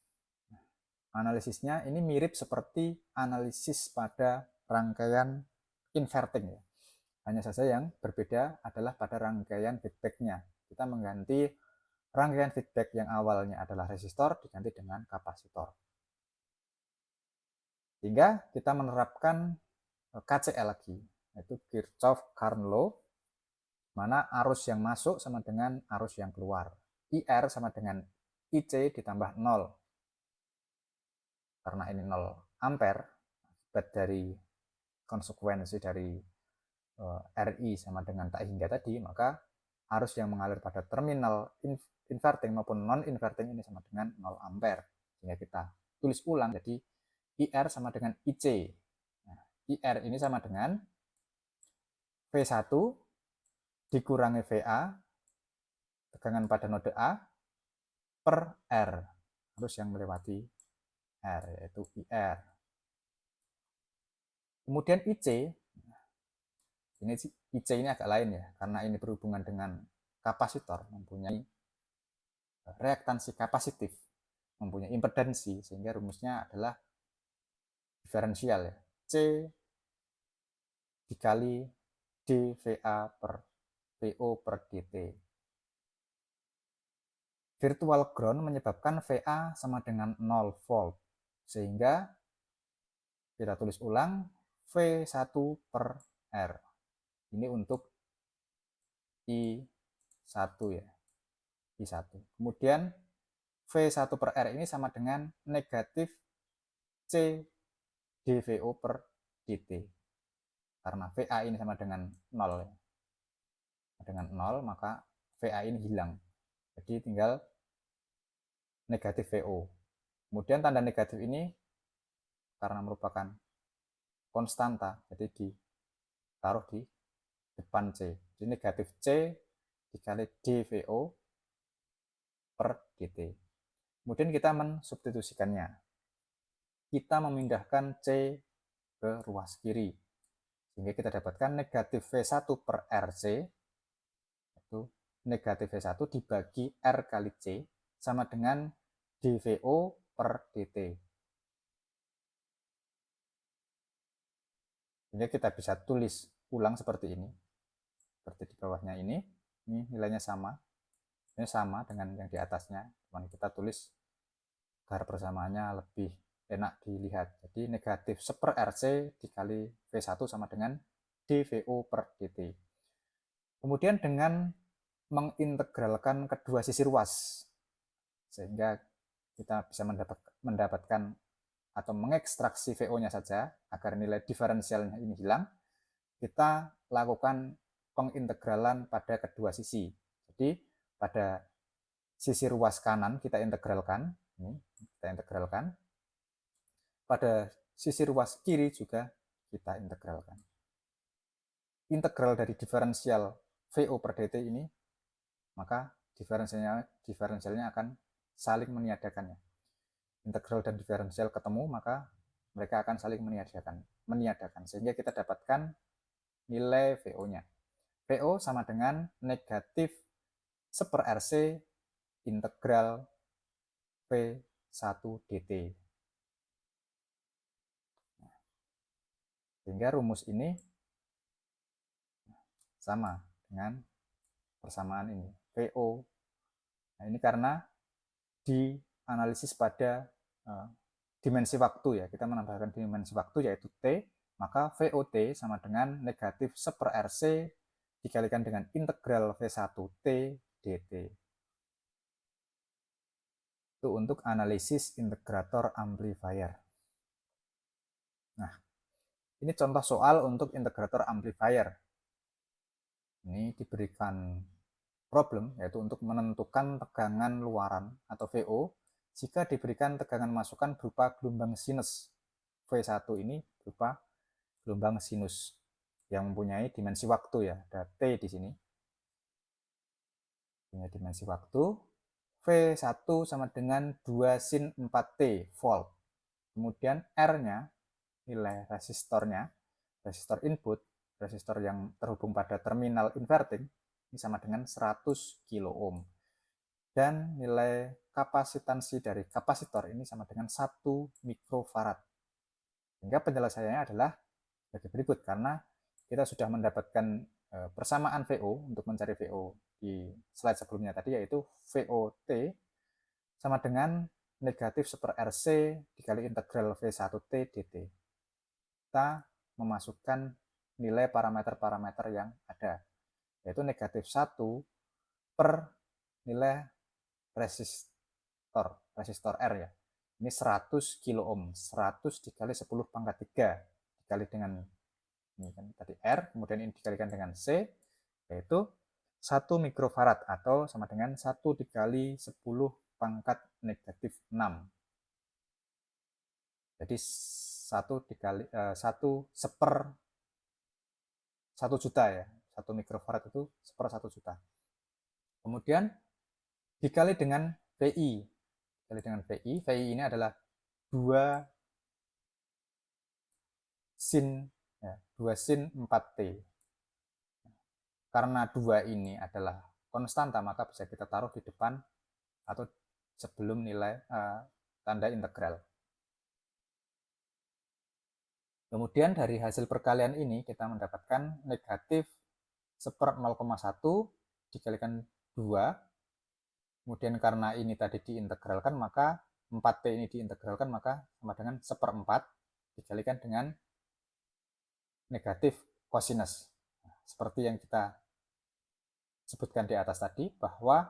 ini mirip seperti analisis pada rangkaian inverting ya. Hanya saja yang berbeda adalah pada rangkaian feedbacknya. Kita mengganti rangkaian feedback yang awalnya adalah resistor diganti dengan kapasitor. Sehingga kita menerapkan KCL lagi, yaitu Kirchhoff Current Law, mana arus yang masuk sama dengan arus yang keluar. IR sama dengan IC ditambah 0. Karena ini 0 ampere, akibat dari konsekuensi dari RI sama dengan tak hingga tadi, maka arus yang mengalir pada terminal inverting maupun non-inverting ini sama dengan 0 ampere. Sehingga kita tulis ulang, jadi IR sama dengan IC. Nah, IR ini sama dengan V1 dikurangi VA, tegangan pada node A, per R, arus yang melewati R, yaitu IR. Kemudian IC, IC ini agak lain ya, karena ini berhubungan dengan kapasitor, mempunyai reaktansi kapasitif, mempunyai impedansi, sehingga rumusnya adalah diferensial ya. C dikali dVA per VO per dt. Virtual ground menyebabkan VA sama dengan 0 volt, sehingga kita tulis ulang V1 per R. Ini untuk I1 ya, I1. Kemudian V1 per R ini sama dengan negatif C dVO per dt. Karena VA ini sama dengan 0 ya. Dengan 0 maka VA ini hilang. Jadi tinggal negatif VO. Kemudian tanda negatif ini karena merupakan konstanta, jadi ditaruh di depan C. Jadi negatif C dikali dVO per dt. Kemudian kita mensubstitusikannya. Kita memindahkan C ke ruas kiri. Sehingga kita dapatkan negatif V1 per RC, itu negatif V1 dibagi R kali C, sama dengan dVO per dt. Sehingga kita bisa tulis ulang seperti ini. Seperti di bawahnya ini nilainya sama. Ini sama dengan yang di atasnya, cuman kita tulis agar persamaannya lebih enak dilihat. Jadi negatif 1 RC dikali V1 sama dengan dVO per dt. Kemudian dengan mengintegralkan kedua sisi ruas, sehingga kita bisa mendapatkan atau mengekstraksi VO-nya saja agar nilai diferensialnya ini hilang, kita lakukan pengintegralan pada kedua sisi. Jadi pada sisi ruas kanan kita integralkan, pada sisi ruas kiri juga kita integralkan. Integral dari diferensial VO per dt ini, maka diferensialnya akan saling meniadakannya. Integral dan diferensial ketemu, maka mereka akan saling meniadakan sehingga kita dapatkan nilai VO-nya. VO sama dengan negatif 1/RC integral V1 dt. Sehingga rumus ini sama dengan persamaan ini, VO. Nah, ini karena dianalisis pada dimensi waktu ya, kita menambahkan dimensi waktu yaitu T, maka VOT sama dengan negatif 1/RC dikalikan dengan integral V1T dt. Itu untuk analisis integrator amplifier. Nah, ini contoh soal untuk integrator amplifier. Ini diberikan problem, yaitu untuk menentukan tegangan luaran atau VO jika diberikan tegangan masukan berupa gelombang sinus. V1 ini berupa gelombang sinus yang mempunyai dimensi waktu ya, ada T di sini. Punya dimensi waktu. V1 sama dengan 2 sin 4T volt. Kemudian R-nya, nilai resistornya, resistor input, resistor yang terhubung pada terminal inverting, ini sama dengan 100 kilo ohm. Dan nilai kapasitansi dari kapasitor ini sama dengan 1 mikrofarad. Sehingga penyelesaiannya adalah sebagai berikut, karena kita sudah mendapatkan persamaan VO untuk mencari VO di slide sebelumnya tadi, yaitu VOT sama dengan negatif 1/RC dikali integral V1T dt. Kita memasukkan nilai parameter-parameter yang ada, yaitu negatif 1 per nilai resistor R ya. Ini 100 kilo ohm, 100 dikali 10 pangkat 3 dikali dengan ini kan tadi R, kemudian ini dikalikan dengan C, yaitu 1 mikrofarad atau sama dengan 1 dikali 10 pangkat negatif 6. Jadi 1 dikali 1 seper 1 juta ya. 1 mikrofarad itu seper 1 juta. Kemudian dikali dengan VI. Dikali dengan VI. VI ini adalah 2 sin ya, 2 sin 4T. Karena 2 ini adalah konstanta, maka bisa kita taruh di depan atau sebelum nilai tanda integral. Kemudian dari hasil perkalian ini kita mendapatkan negatif 1/0,1 dikalikan 2. Kemudian karena ini tadi diintegralkan, maka 4T ini diintegralkan, maka sama dengan 1/4 dikalikan dengan negatif kosinus. Nah, seperti yang kita sebutkan di atas tadi, bahwa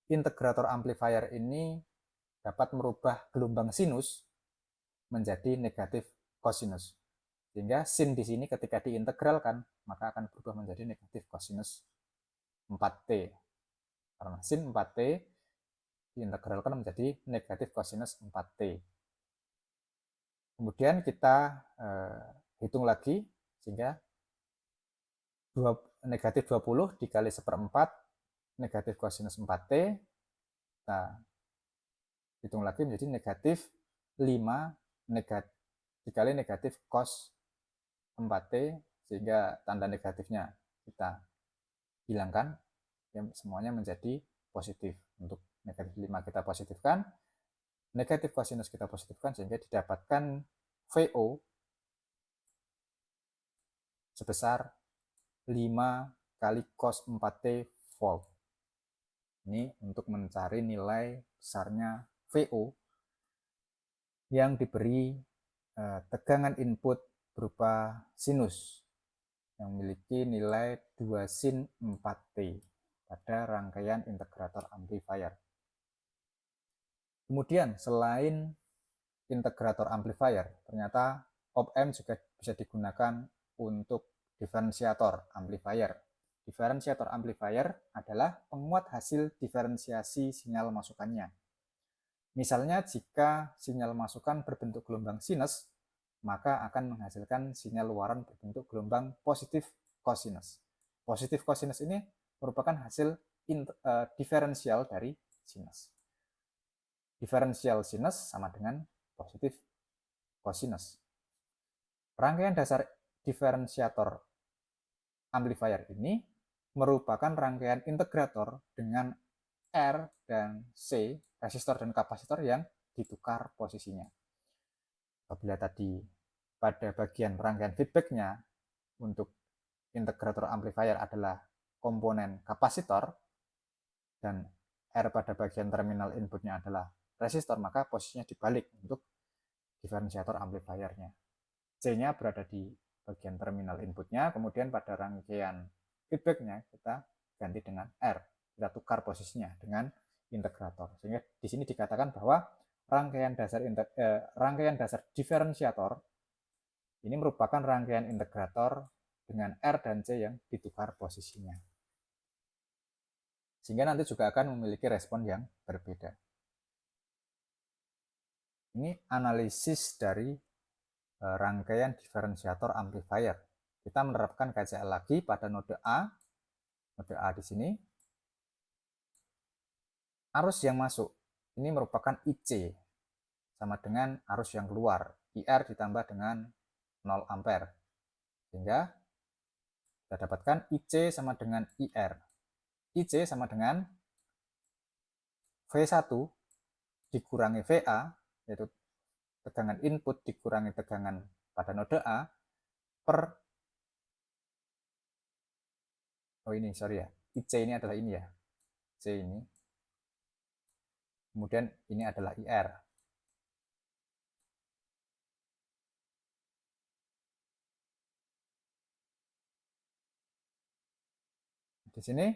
integrator amplifier ini dapat merubah gelombang sinus menjadi negatif kosinus. Sehingga sin di sini ketika diintegralkan, maka akan berubah menjadi negatif kosinus 4T. Karena sin 4T diintegralkan menjadi negatif kosinus 4T. Kemudian kita hitung lagi, sehingga negatif 20 dikali 1/4 negatif kosinus 4T, kita hitung lagi menjadi negatif 5 dikali negatif cos 4T, sehingga tanda negatifnya kita hilangkan, ya, semuanya menjadi positif. Untuk negatif 5 kita positifkan, negatif kosinus kita positifkan, sehingga didapatkan VO sebesar 5 kali cos 4T volt. Ini untuk mencari nilai besarnya VO yang diberi tegangan input berupa sinus yang memiliki nilai 2 sin 4T pada rangkaian integrator amplifier. Kemudian selain integrator amplifier, ternyata op-amp juga bisa digunakan untuk diferensiator amplifier. Diferensiator amplifier adalah penguat hasil diferensiasi sinyal masukannya. Misalnya jika sinyal masukan berbentuk gelombang sinus, maka akan menghasilkan sinyal luaran berbentuk gelombang positif kosinus. Positif kosinus ini merupakan hasil diferensial dari sinus. Diferensial sinus sama dengan positif kosinus. Rangkaian dasar diferensiator amplifier ini merupakan rangkaian integrator dengan R dan C, resistor dan kapasitor yang ditukar posisinya. Apabila tadi pada bagian rangkaian feedbacknya untuk integrator amplifier adalah komponen kapasitor dan R pada bagian terminal inputnya adalah resistor, maka posisinya dibalik untuk diferensiator amplifiernya. C-nya berada di bagian terminal inputnya, kemudian pada rangkaian feedbacknya kita ganti dengan R, kita tukar posisinya dengan integrator. Sehingga di sini dikatakan bahwa rangkaian dasar diferensiator ini merupakan rangkaian integrator dengan R dan C yang ditukar posisinya. Sehingga nanti juga akan memiliki respon yang berbeda. Ini analisis dari rangkaian diferensiator amplifier. Kita menerapkan KCL lagi pada node A. Node A di sini. Arus yang masuk ini merupakan IC sama dengan arus yang keluar, IR ditambah dengan 0 ampere. Sehingga kita dapatkan IC sama dengan IR. IC sama dengan V1 dikurangi VA, yaitu tegangan input dikurangi tegangan pada node A per, oh ini sorry ya, IC ini adalah ini ya, C ini, kemudian ini adalah IR. Di sini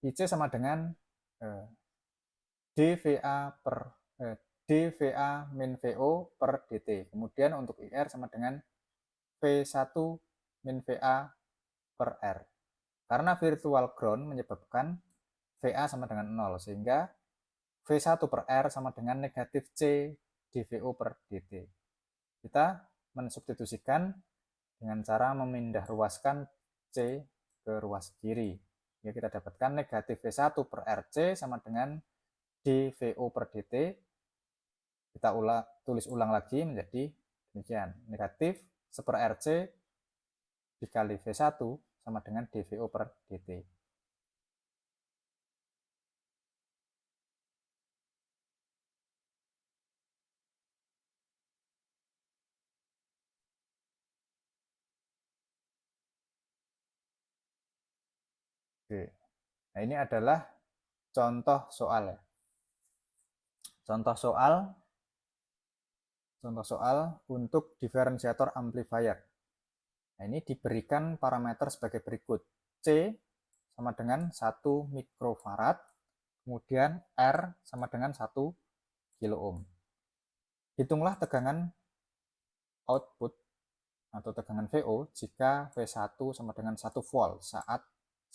IC sama dengan dVA min VO per dt. Kemudian untuk IR sama dengan V1 min VA per R. Karena virtual ground menyebabkan VA sama dengan 0, sehingga V1 per R sama dengan negatif C dVO per dt. Kita mensubstitusikan dengan cara memindah ruaskan C ke ruas kiri. Ya, kita dapatkan negatif V1 per RC sama dengan dVO per dt. Kita tulis ulang lagi menjadi demikian. Negatif 1 per RC dikali V1 sama dengan dVO per dt. Oke. Nah, ini adalah contoh soal ya. Contoh soal untuk diferensiator amplifier. Nah, ini diberikan parameter sebagai berikut. C sama dengan 1 mikrofarad, kemudian R sama dengan 1 kilo ohm. Hitunglah tegangan output atau tegangan VO jika V1 sama dengan 1 volt saat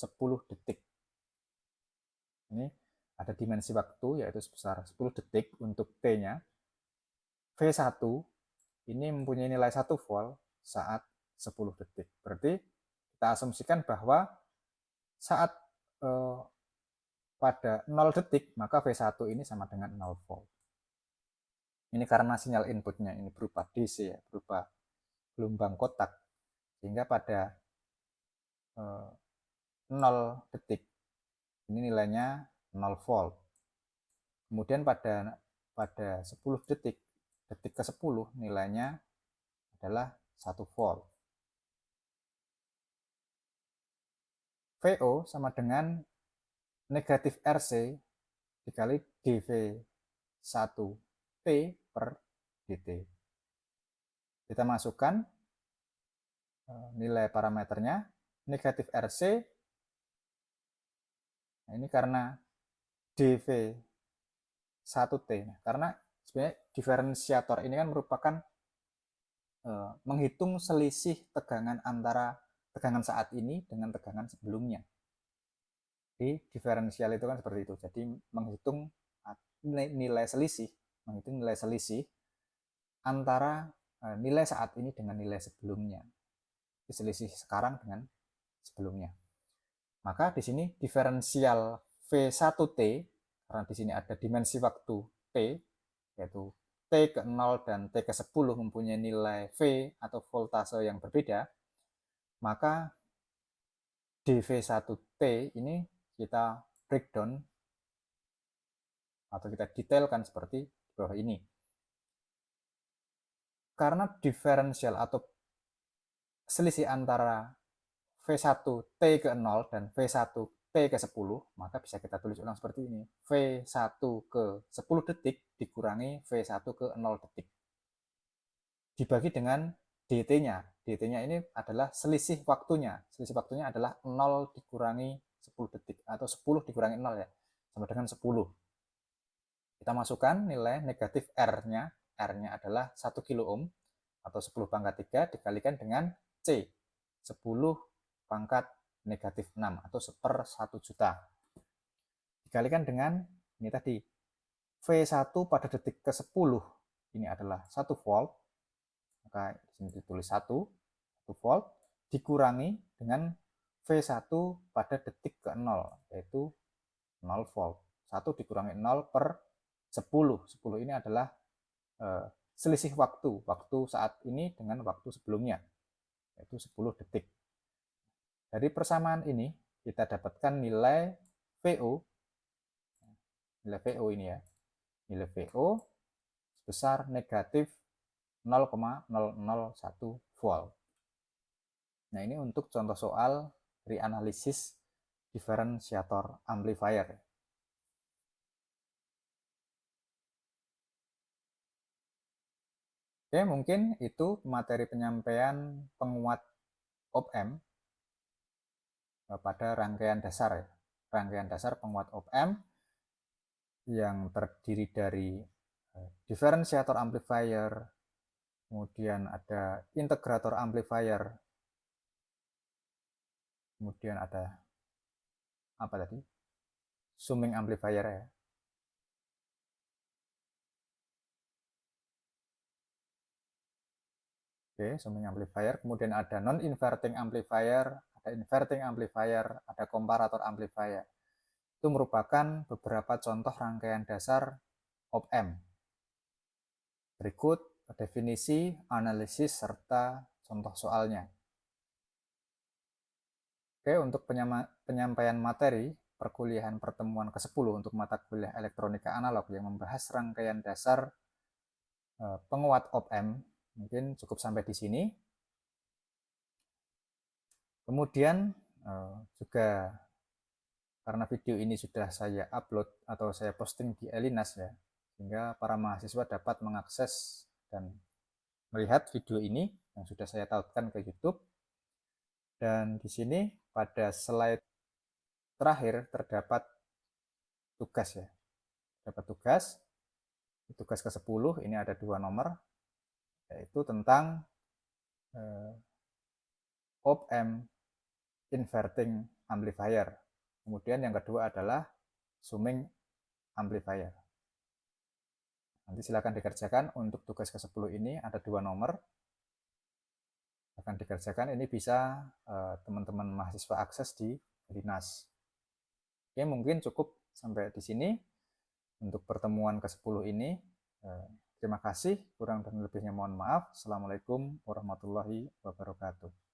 10 detik. Ini ada dimensi waktu yaitu sebesar 10 detik untuk T-nya. V1 ini mempunyai nilai 1 volt saat 10 detik. Berarti kita asumsikan bahwa saat pada 0 detik maka V1 ini sama dengan 0 volt. Ini karena sinyal inputnya ini berupa DC ya, berupa gelombang kotak. Sehingga pada 0 detik ini nilainya 0 volt. Kemudian pada 10 detik ke 10 nilainya adalah 1 volt. VO sama dengan negatif RC dikali dV1T per dt. Kita masukkan nilai parameternya. Negatif RC, nah ini karena dV1T. Karena sebenarnya diferensiator ini kan merupakan menghitung selisih tegangan antara tegangan saat ini dengan tegangan sebelumnya. Di diferensial itu kan seperti itu. Jadi menghitung nilai selisih antara nilai saat ini dengan nilai sebelumnya. Selisih sekarang dengan sebelumnya. Maka di sini diferensial V1T, karena di sini ada dimensi waktu T, yaitu T ke 0 dan T ke 10 mempunyai nilai V atau voltase yang berbeda, maka dV1T ini kita breakdown atau kita detailkan seperti di bawah ini. Karena diferensial atau selisih antara V1T ke 0 dan V1T ke 10, maka bisa kita tulis ulang seperti ini. V1 ke 10 detik dikurangi V1 ke 0 detik. Dibagi dengan DT-nya. DT-nya ini adalah selisih waktunya. Selisih waktunya adalah 0 dikurangi 10 detik atau 10 dikurangi 0 ya. Sama dengan 10. Kita masukkan nilai negatif R-nya. R-nya adalah 1 kilo ohm atau 10 pangkat 3 dikalikan dengan C. 10 pangkat negatif 6 atau 1/1 juta. Dikalikan dengan ini tadi. V1 pada detik ke 10 ini adalah 1 volt. Maka di sini ditulis 1 volt dikurangi dengan V1 pada detik ke 0 yaitu 0 volt. 1 dikurangi 0 per 10. 10 ini adalah selisih waktu saat ini dengan waktu sebelumnya yaitu 10 detik. Dari persamaan ini kita dapatkan nilai VO. Nilai VO ini ya. Nilai VO sebesar negatif 0,001 volt. Nah, ini untuk contoh soal dari analisis diferensiator amplifier. Oke, mungkin itu materi penyampaian penguat op-amp pada rangkaian dasar ya. Rangkaian dasar penguat op-amp yang terdiri dari diferensiator amplifier, kemudian ada integrator amplifier, kemudian ada apa tadi? Summing amplifier ya. Oke, summing amplifier, kemudian ada non-inverting amplifier, ada inverting amplifier, ada komparator amplifier. Itu merupakan beberapa contoh rangkaian dasar op-amp. Berikut definisi, analisis, serta contoh soalnya. Oke, untuk penyampaian materi perkuliahan pertemuan ke-10 untuk mata kuliah elektronika analog yang membahas rangkaian dasar penguat op-amp, mungkin cukup sampai di sini. Kemudian juga karena video ini sudah saya upload atau saya posting di Elinas ya, sehingga para mahasiswa dapat mengakses dan melihat video ini yang sudah saya tautkan ke YouTube. Dan di sini pada slide terakhir terdapat tugas ya. Dapat tugas ke-10 ini ada 2 nomor, yaitu tentang op-amp inverting amplifier. Kemudian yang kedua adalah summing amplifier. Nanti silakan dikerjakan. Untuk tugas ke-10 ini ada 2 nomor. Akan dikerjakan, ini bisa teman-teman mahasiswa akses di Elinas. Oke, mungkin cukup sampai di sini untuk pertemuan ke-10 ini. Terima kasih, kurang dan lebihnya mohon maaf. Assalamualaikum warahmatullahi wabarakatuh.